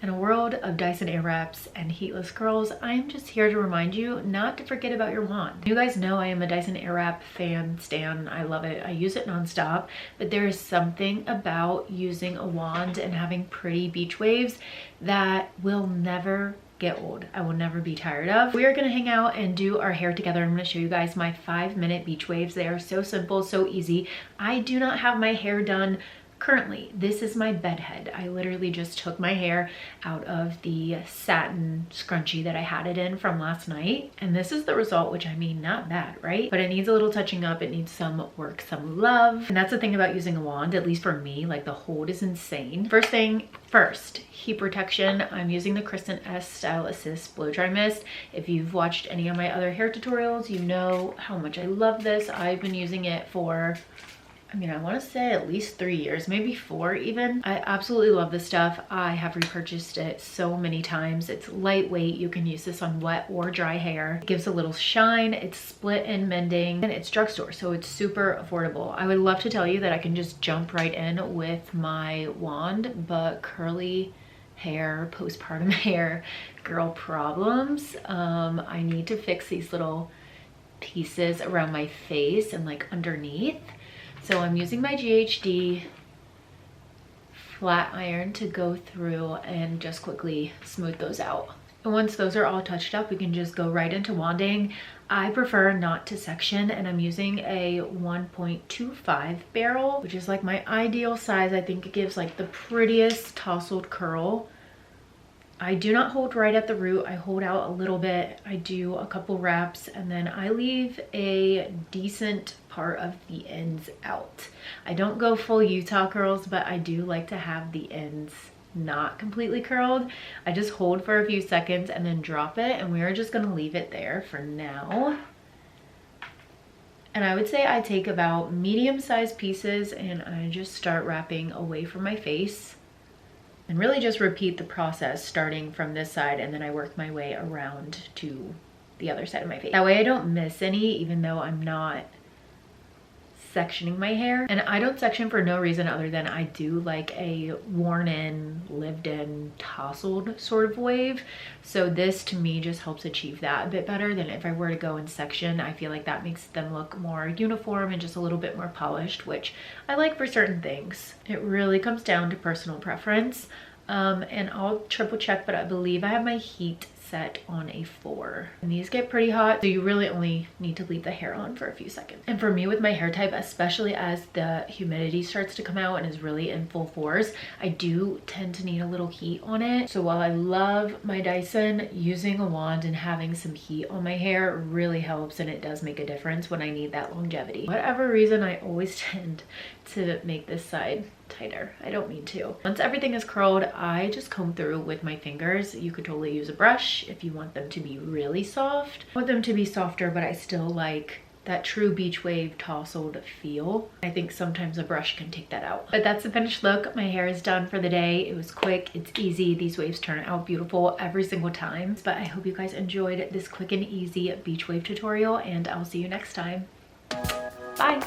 In a world of Dyson Airwraps and heatless curls, I'm just here to remind you not to forget about your wand. You guys know I am a Dyson Airwrap fan, stan. I love it. I use it nonstop, but there is something about using a wand and having pretty beach waves that will never get old. I will never be tired of. We are gonna hang out and do our hair together. I'm gonna show you guys my 5-minute beach waves. They are so simple, so easy. I do not have my hair done currently. This is my bed head. I literally just took my hair out of the satin scrunchie that I had it in from last night. And this is the result, which I mean, not bad, right? But it needs a little touching up. It needs some work, some love. And that's the thing about using a wand, at least for me, like the hold is insane. First thing first, heat protection. I'm using the Kristen S Style Assist Blow Dry Mist. If you've watched any of my other hair tutorials, you know how much I love this. I've been using it for, I want to say at least 3 years, maybe 4 even. I absolutely love this stuff. I have repurchased it so many times. It's lightweight. You can use this on wet or dry hair. It gives a little shine. It's split and mending, and it's drugstore, so it's super affordable. I would love to tell you that I can just jump right in with my wand, but curly hair, postpartum hair, girl problems. I need to fix these little pieces around my face and like underneath. So I'm using my GHD flat iron to go through and just quickly smooth those out. And once those are all touched up, we can just go right into wanding. I prefer not to section, and I'm using a 1.25 barrel, which is like my ideal size. I think it gives like the prettiest tousled curl. I do not hold right at the root. I hold out a little bit. I do a couple wraps, and then I leave a decent part of the ends out. I don't go full Utah curls, but I do like to have the ends not completely curled. I just hold for a few seconds and then drop it, and we are just gonna leave it there for now. And I would say I take about medium-sized pieces and I just start wrapping away from my face. And really just repeat the process starting from this side, and then I work my way around to the other side of my face. That way I don't miss any, even though I'm not sectioning my hair. And I don't section for no reason other than I do like a worn in, lived in, tousled sort of wave. So this to me just helps achieve that a bit better than if I were to go in section. I feel like that makes them look more uniform and just a little bit more polished, which I like for certain things. It really comes down to personal preference. And I'll triple check, but I believe I have my heat set on a 4. And these get pretty hot, so you really only need to leave the hair on for a few seconds. And for me with my hair type, especially as the humidity starts to come out and is really in full force, I do tend to need a little heat on it. So while I love my Dyson, using a wand and having some heat on my hair really helps, and it does make a difference when I need that longevity. For whatever reason, I always tend to make this side tighter. I don't mean to. Once everything is curled, I just comb through with my fingers. You could totally use a brush if you want them to be really soft. I want them to be softer, but I still like that true beach wave tousled feel. I think sometimes a brush can take that out. But that's the finished look. My hair is done for the day. It was quick, it's easy. These waves turn out beautiful every single time. But I hope you guys enjoyed this quick and easy beach wave tutorial, and I'll see you next time. Bye.